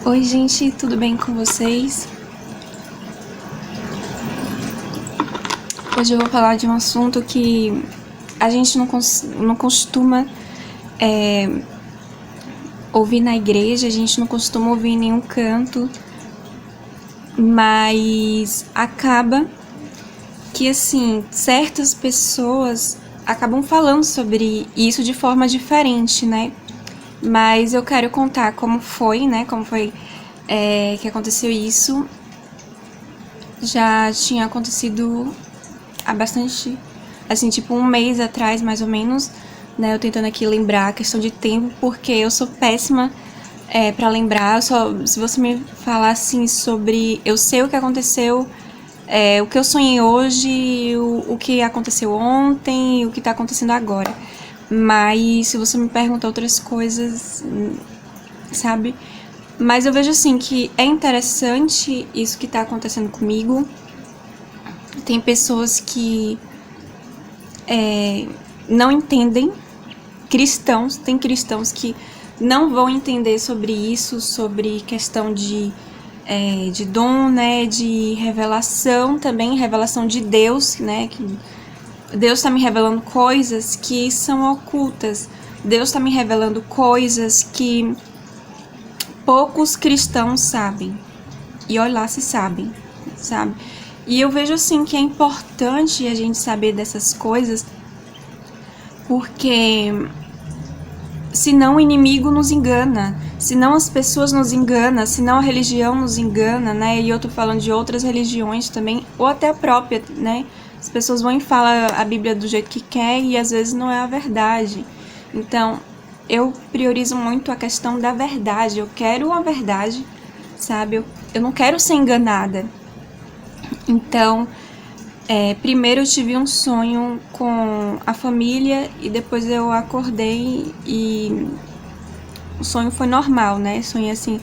Oi, gente, tudo bem com vocês? Hoje eu vou falar de um assunto que a gente não costuma ouvir na igreja, a gente não costuma ouvir em nenhum canto, mas acaba que, assim, certas pessoas acabam falando sobre isso de forma diferente, né? Mas eu quero contar como foi, né? Como foi que aconteceu isso. Já tinha acontecido há bastante, assim, tipo um mês atrás, mais ou menos, né? Eu tentando aqui lembrar a questão de tempo, porque eu sou péssima pra lembrar. Se você me falar, assim, sobre... Eu sei o que aconteceu, o que eu sonhei hoje, o que aconteceu ontem, o que tá acontecendo agora. Mas se você me perguntar outras coisas, sabe? Mas eu vejo, assim, que é interessante isso que tá acontecendo comigo. Tem pessoas que não entendem, tem cristãos que não vão entender sobre isso, sobre questão de dom, né, de revelação também, revelação de Deus, né, que Deus está me revelando coisas que são ocultas, Deus está me revelando coisas que poucos cristãos sabem, e olha lá se sabem, sabe? E eu vejo, assim, que é importante a gente saber dessas coisas, porque senão o inimigo nos engana, senão as pessoas nos enganam, senão a religião nos engana, né? E eu tô falando de outras religiões também, ou até a própria, né? As pessoas vão e falam a Bíblia do jeito que quer e às vezes não é a verdade. Então, eu priorizo muito a questão da verdade, eu quero a verdade, sabe? Eu não quero ser enganada. Então, primeiro eu tive um sonho com a família e depois eu acordei e o sonho foi normal, né? Sonhei assim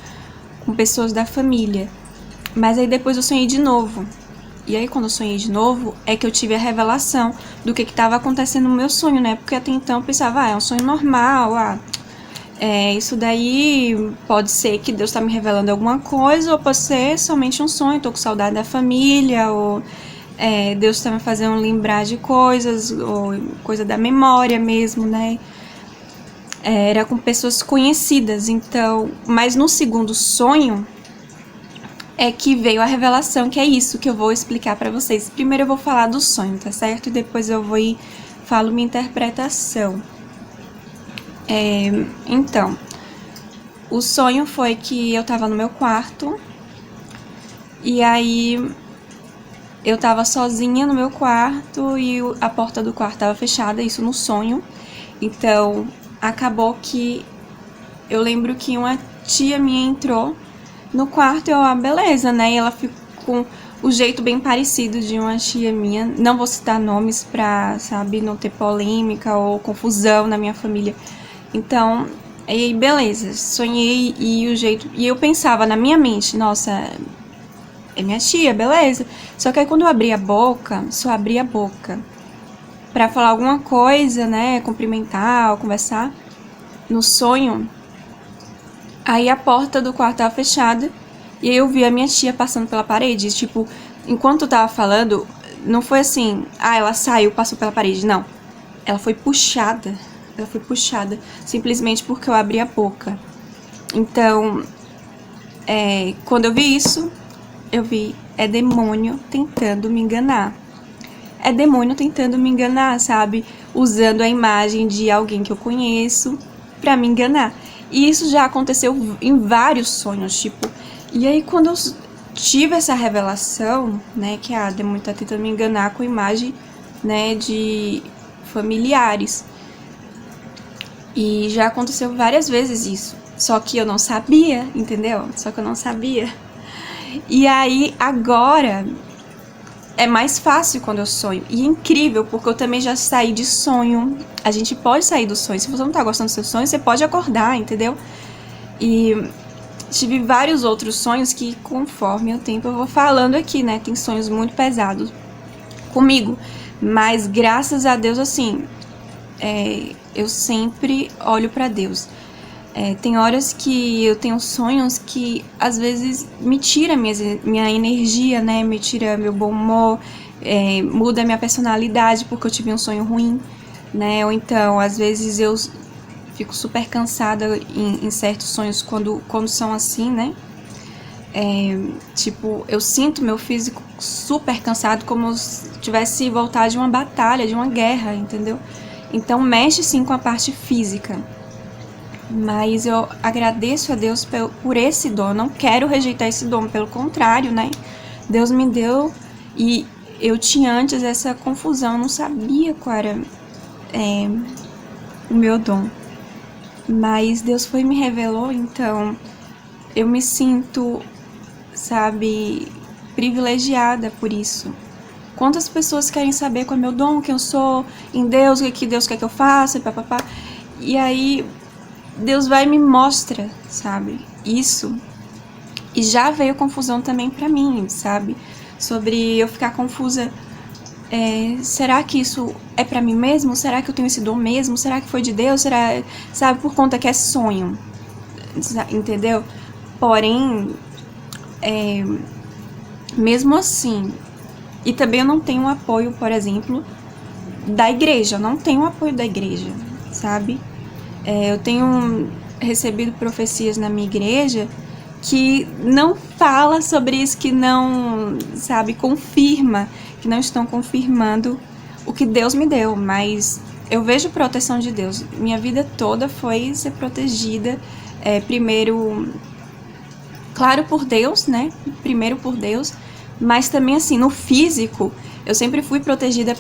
com pessoas da família. Mas aí depois eu sonhei de novo. E aí quando eu sonhei de novo é que eu tive a revelação do que estava acontecendo no meu sonho, né? Porque até então eu pensava, é um sonho normal, isso daí pode ser que Deus tá me revelando alguma coisa, ou pode ser somente um sonho, tô com saudade da família, ou Deus tá me fazendo lembrar de coisas, ou coisa da memória mesmo, né? Era com pessoas conhecidas, então... Mas no segundo sonho é que veio a revelação, que é isso que eu vou explicar pra vocês. Primeiro eu vou falar do sonho, tá certo? E depois eu vou e falo minha interpretação. Então, o sonho foi que eu tava no meu quarto, e aí eu tava sozinha no meu quarto e a porta do quarto tava fechada, isso no sonho. Então, acabou que eu lembro que uma tia minha entrou no quarto e eu, beleza, né? E ela ficou com o jeito bem parecido de uma tia minha. Não vou citar nomes pra, sabe, não ter polêmica ou confusão na minha família. Então, aí beleza, sonhei e o jeito... E eu pensava na minha mente, nossa, é minha tia, beleza. Só que aí quando eu abri a boca, só abri a boca pra falar alguma coisa, né, cumprimentar ou conversar no sonho, aí a porta do quarto tava fechada e aí eu vi a minha tia passando pela parede, tipo, enquanto eu tava falando, não foi assim, ela saiu, passou pela parede, não. Ela foi puxada, simplesmente porque eu abri a boca. Então, quando eu vi isso, eu vi, é demônio tentando me enganar. É demônio tentando me enganar, sabe? Usando a imagem de alguém que eu conheço pra me enganar. E isso já aconteceu em vários sonhos, tipo... E aí, quando eu tive essa revelação, né, que a demônio tá tentando me enganar com a imagem, né, de familiares. E já aconteceu várias vezes isso. Só que eu não sabia, entendeu? Só que eu não sabia. E aí, agora... é mais fácil quando eu sonho. E é incrível, porque eu também já saí de sonho. A gente pode sair do sonho. Se você não tá gostando do seu sonho, você pode acordar, entendeu? E tive vários outros sonhos que, conforme o tempo, eu vou falando aqui, né? Tem sonhos muito pesados comigo. Mas, graças a Deus, assim, eu sempre olho pra Deus. Tem horas que eu tenho sonhos que às vezes me tira minha energia, né? Me tira meu bom humor, muda minha personalidade porque eu tive um sonho ruim, né? Ou então, às vezes eu fico super cansada em certos sonhos quando são assim, né? Tipo, eu sinto meu físico super cansado, como se tivesse voltado de uma batalha, de uma guerra, entendeu? Então mexe sim com a parte física. Mas eu agradeço a Deus por esse dom. Eu não quero rejeitar esse dom, pelo contrário, né? Deus me deu e eu tinha antes essa confusão, eu não sabia qual era o meu dom. Mas Deus foi e me revelou, então eu me sinto, sabe, privilegiada por isso. Quantas pessoas querem saber qual é meu dom, quem eu sou em Deus, o que Deus quer que eu faça, e papapá. E aí Deus vai e me mostra, sabe, isso. E já veio confusão também pra mim, sabe, sobre eu ficar confusa. Será que isso é pra mim mesmo? Será que eu tenho esse dom mesmo? Será que foi de Deus? Será, sabe, por conta que é sonho, entendeu? Porém, mesmo assim, e também eu não tenho apoio, por exemplo, da igreja, eu não tenho apoio da igreja, sabe? Eu tenho recebido profecias na minha igreja que não fala sobre isso, que não, sabe, confirma, que não estão confirmando o que Deus me deu, mas eu vejo proteção de Deus. Minha vida toda foi ser protegida, primeiro, claro, por Deus, né? Primeiro por Deus, mas também assim, no físico, eu sempre fui protegida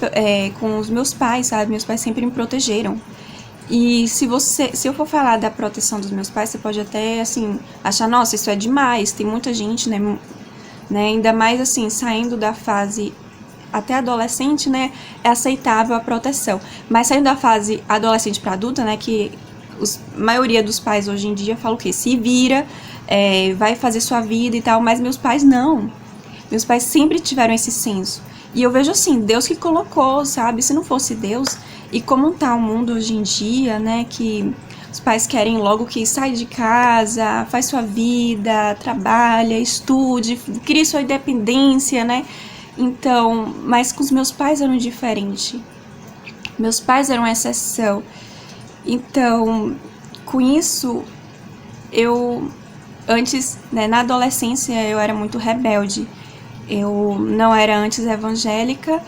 com os meus pais, sabe? Meus pais sempre me protegeram. E se eu for falar da proteção dos meus pais, você pode até, assim, achar, nossa, isso é demais, tem muita gente, né, ainda mais, assim, saindo da fase até adolescente, né, é aceitável a proteção. Mas saindo da fase adolescente para adulta, né, que a maioria dos pais hoje em dia fala o quê? Se vira, vai fazer sua vida e tal, mas meus pais não. Meus pais sempre tiveram esse senso. E eu vejo assim, Deus que colocou, sabe? Se não fosse Deus, e como tá o mundo hoje em dia, né? Que os pais querem logo que sai de casa, faz sua vida, trabalha, estude, crie sua independência, né? Então, mas com os meus pais eram diferente. Meus pais eram exceção. Então, com isso, eu antes, né, na adolescência, eu era muito rebelde. Eu não era antes evangélica,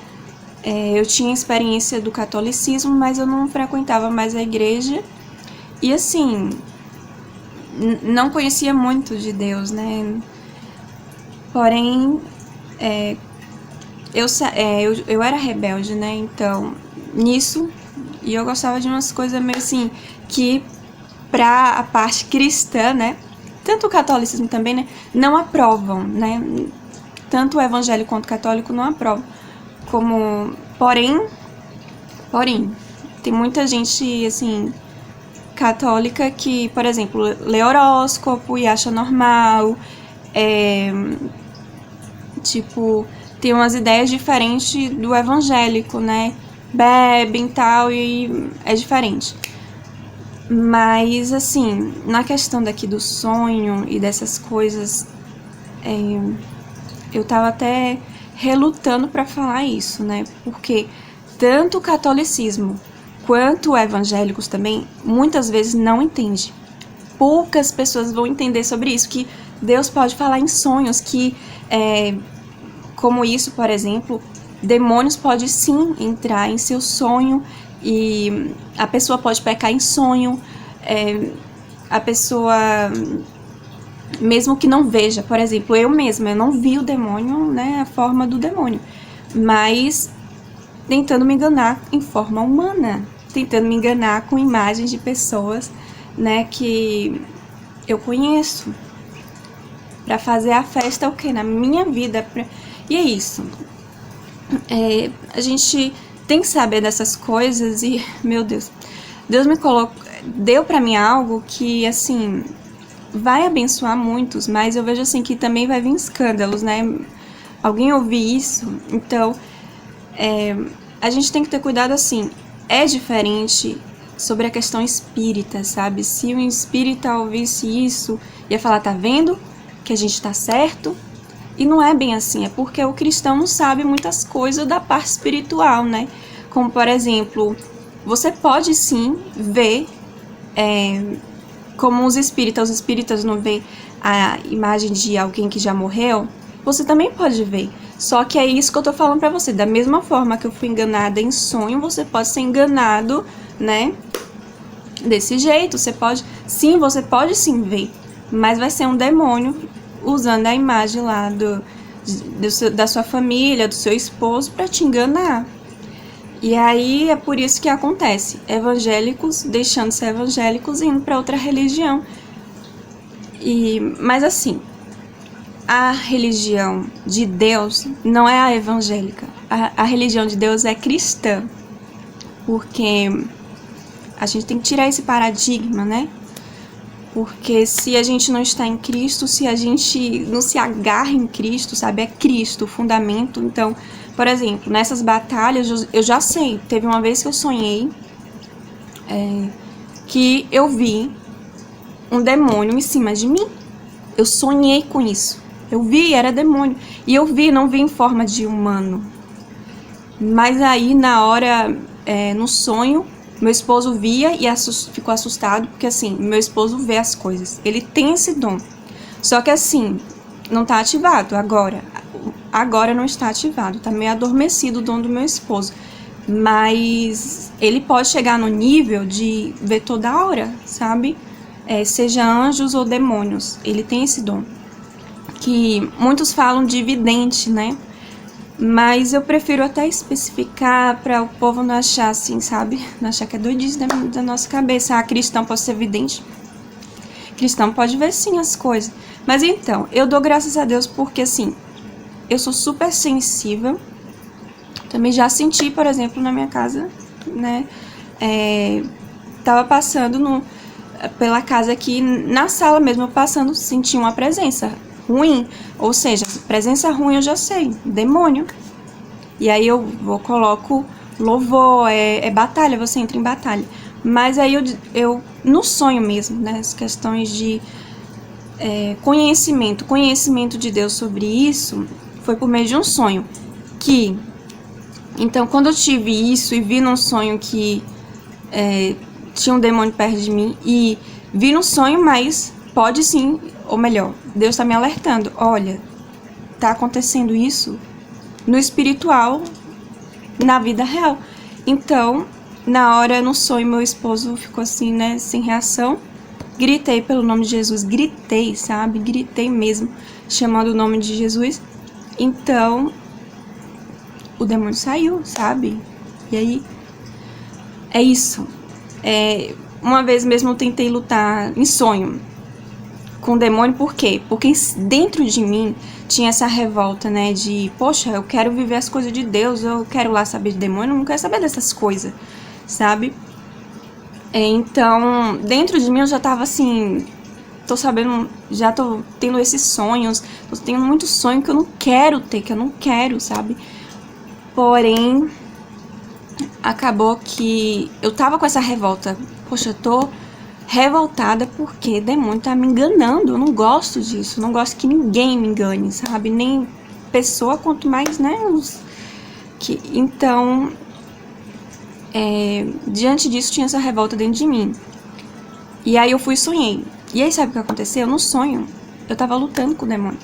eu tinha experiência do catolicismo, mas eu não frequentava mais a igreja. E assim, não conhecia muito de Deus, né? Porém, eu era rebelde, né? Então, nisso, e eu gostava de umas coisas meio assim, que pra a parte cristã, né? Tanto o catolicismo também, né? Não aprovam, né? Tanto o evangélico quanto o católico não aprovam. Porém, tem muita gente, assim, católica que, por exemplo, lê horóscopo e acha normal, tipo, tem umas ideias diferentes do evangélico, né? Bebem e tal, e é diferente. Mas, assim, na questão daqui do sonho e dessas coisas, eu tava até relutando para falar isso, né? Porque tanto o catolicismo quanto evangélicos também, muitas vezes não entende. Poucas pessoas vão entender sobre isso, que Deus pode falar em sonhos, que, como isso, por exemplo, demônios podem sim entrar em seu sonho e a pessoa pode pecar em sonho, a pessoa, mesmo que não veja, por exemplo, eu mesma, eu não vi o demônio, né, a forma do demônio, mas tentando me enganar em forma humana, tentando me enganar com imagens de pessoas, né, que eu conheço, pra fazer a festa, o que? Na minha vida. E é isso. A gente tem que saber dessas coisas e, meu Deus, Deus me deu pra mim algo que, assim, vai abençoar muitos, mas eu vejo, assim, que também vai vir escândalos, né? Alguém ouvir isso, então, a gente tem que ter cuidado, assim, é diferente sobre a questão espírita, sabe? Se um espírita ouvisse isso, ia falar, tá vendo que a gente tá certo? E não é bem assim, é porque o cristão não sabe muitas coisas da parte espiritual, né? Como, por exemplo, você pode sim ver, como os espíritas não vê a imagem de alguém que já morreu, você também pode ver. Só que é isso que eu tô falando pra você. Da mesma forma que eu fui enganada em sonho, você pode ser enganado, né? Desse jeito. Você pode sim ver. Mas vai ser um demônio usando a imagem lá da sua família, do seu esposo, pra te enganar. E aí é por isso que acontece. Evangélicos deixando de ser evangélicos e indo pra outra religião. Mas assim, a religião de Deus não é a evangélica. A religião de Deus é cristã. Porque a gente tem que tirar esse paradigma, né? Porque se a gente não está em Cristo, se a gente não se agarra em Cristo, sabe? É Cristo o fundamento. Então, por exemplo, nessas batalhas, eu já sei. Teve uma vez que eu sonhei que eu vi um demônio em cima de mim. Eu sonhei com isso. Eu vi, era demônio. E eu vi, não vi em forma de humano. Mas aí, na hora, no sonho, meu esposo via e ficou assustado, porque assim, meu esposo vê as coisas. Ele tem esse dom. Só que assim, não tá ativado agora. Agora não está ativado. Tá meio adormecido o dom do meu esposo. Mas ele pode chegar no nível de ver toda hora, sabe? Seja anjos ou demônios. Ele tem esse dom. Que muitos falam de vidente, né? Mas eu prefiro até especificar para o povo não achar assim, sabe? Não achar que é doidice da nossa cabeça. Ah, cristão pode ser vidente. Cristão pode ver sim as coisas. Mas então, eu dou graças a Deus porque assim, eu sou super sensível. Também já senti, por exemplo, na minha casa, né? Tava passando pela casa aqui, na sala mesmo, passando, senti uma presença ruim, ou seja, presença ruim eu já sei, demônio. E aí eu coloco louvor, batalha, você entra em batalha. Mas aí eu no sonho mesmo, né, as questões de conhecimento de Deus sobre isso, foi por meio de um sonho. Então, quando eu tive isso e vi num sonho que tinha um demônio perto de mim, e vi no sonho, mas pode sim, ou melhor, Deus tá me alertando, olha, tá acontecendo isso no espiritual, na vida real. Então, na hora, no sonho, meu esposo ficou assim, né, sem reação. Gritei pelo nome de Jesus, gritei, sabe? Gritei mesmo, chamando o nome de Jesus. Então, o demônio saiu, sabe? E aí, é isso. Uma vez mesmo eu tentei lutar em sonho com o demônio, por quê? Porque dentro de mim tinha essa revolta, né, de, poxa, eu quero viver as coisas de Deus, eu quero lá saber de demônio, eu não quero saber dessas coisas, sabe? Então, dentro de mim eu já tava assim, tô sabendo, já tô tendo esses sonhos, tô tendo muito sonho que eu não quero ter, que eu não quero, sabe? Porém, acabou que eu tava com essa revolta, poxa, eu tô revoltada porque demônio tá me enganando, eu não gosto disso, não gosto que ninguém me engane, sabe, nem pessoa, quanto mais, né, então, diante disso tinha essa revolta dentro de mim, e aí eu fui e sonhei, e aí sabe o que aconteceu? No sonho, eu tava lutando com o demônio,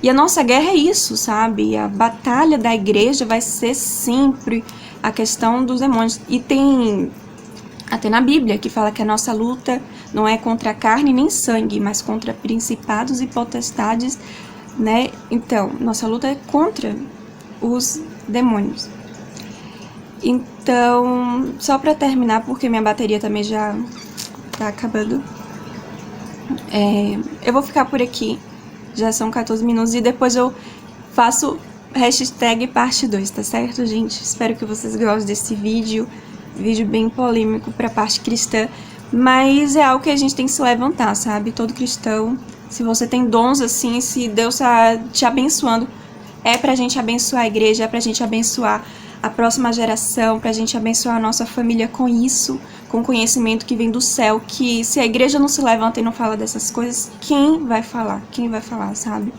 e a nossa guerra é isso, sabe, a batalha da igreja vai ser sempre a questão dos demônios, e tem até na Bíblia, que fala que a nossa luta não é contra carne nem sangue, mas contra principados e potestades, né? Então, nossa luta é contra os demônios. Então, só pra terminar, porque minha bateria também já tá acabando, eu vou ficar por aqui, já são 14 minutos, e depois eu faço hashtag parte 2, tá certo, gente? Espero que vocês gostem desse vídeo bem polêmico pra parte cristã, mas é algo que a gente tem que se levantar, sabe? Todo cristão, se você tem dons assim, se Deus tá te abençoando, é pra gente abençoar a igreja, é pra gente abençoar a próxima geração, pra gente abençoar a nossa família com isso, com conhecimento que vem do céu, que se a igreja não se levanta e não fala dessas coisas, quem vai falar? Quem vai falar, sabe?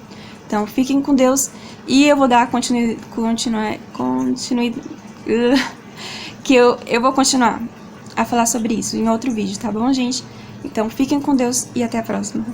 Então, fiquem com Deus e eu vou dar que eu vou continuar a falar sobre isso em outro vídeo, tá bom, gente? Então, fiquem com Deus e até a próxima.